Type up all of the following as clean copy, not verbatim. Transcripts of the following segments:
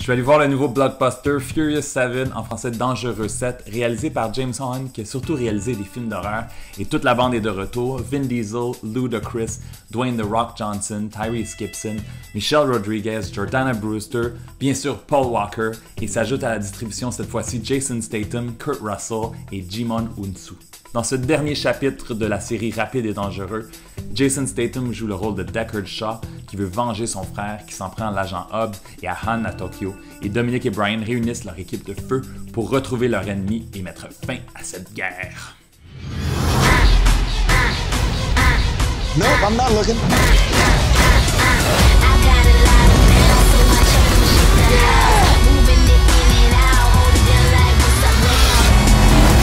Je suis allé voir le nouveau blockbuster Furious 7, en français Dangereux 7, réalisé par James Wan, qui a surtout réalisé des films d'horreur, et toute la bande est de retour. Vin Diesel, Ludacris, Dwayne The Rock Johnson, Tyrese Gibson, Michelle Rodriguez, Jordana Brewster, bien sûr Paul Walker, et s'ajoute à la distribution cette fois-ci Jason Statham, Kurt Russell et Djimon Hounsou. Dans ce dernier chapitre de la série Rapide et Dangereux, Jason Statham joue le rôle de Deckard Shaw qui veut venger son frère qui s'en prend à l'agent Hobbs et à Han à Tokyo, et Dominic et Brian réunissent leur équipe de feu pour retrouver leur ennemi et mettre fin à cette guerre. Nope, I'm not looking.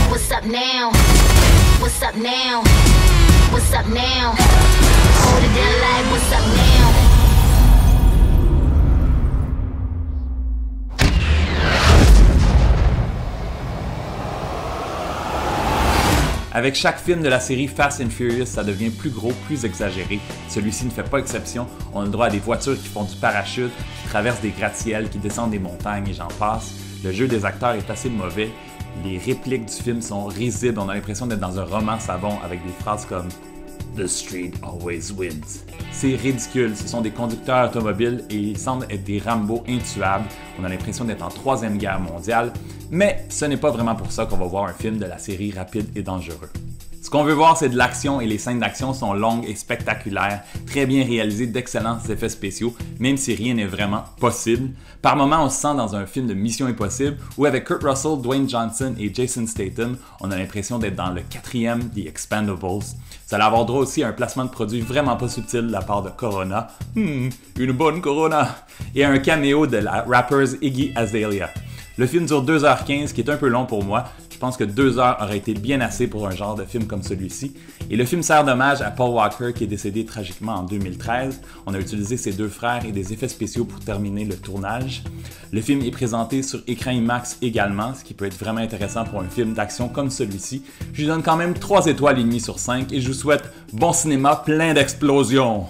What's up now? What's up now? What's up now? Hold it down like what's up now? Avec chaque film de la série Fast and Furious, ça devient plus gros, plus exagéré. Celui-ci ne fait pas exception. On a le droit à des voitures qui font du parachute, qui traversent des gratte-ciels, qui descendent des montagnes et j'en passe. Le jeu des acteurs est assez mauvais. Les répliques du film sont risibles. On a l'impression d'être dans un roman savon avec des phrases comme « The street always wins ». C'est ridicule. Ce sont des conducteurs automobiles et ils semblent être des Rambo intuables. On a l'impression d'être en Troisième Guerre mondiale. Mais ce n'est pas vraiment pour ça qu'on va voir un film de la série Rapide et Dangereux. Ce qu'on veut voir, c'est de l'action et les scènes d'action sont longues et spectaculaires, très bien réalisées, d'excellents effets spéciaux, même si rien n'est vraiment possible. Par moments, on se sent dans un film de Mission Impossible où avec Kurt Russell, Dwayne Johnson et Jason Statham, on a l'impression d'être dans le 4e The Expendables. Vous allez avoir droit aussi à un placement de produit vraiment pas subtil de la part de Corona. Une bonne Corona! Et à un caméo de la rappeuse Iggy Azalea. Le film dure 2h15, qui est un peu long pour moi. Je pense que 2 heures aurait été bien assez pour un genre de film comme celui-ci. Et le film sert d'hommage à Paul Walker qui est décédé tragiquement en 2013. On a utilisé ses deux frères et des effets spéciaux pour terminer le tournage. Le film est présenté sur écran IMAX également, ce qui peut être vraiment intéressant pour un film d'action comme celui-ci. Je lui donne quand même 3 étoiles et demie sur 5 et je vous souhaite bon cinéma plein d'explosions!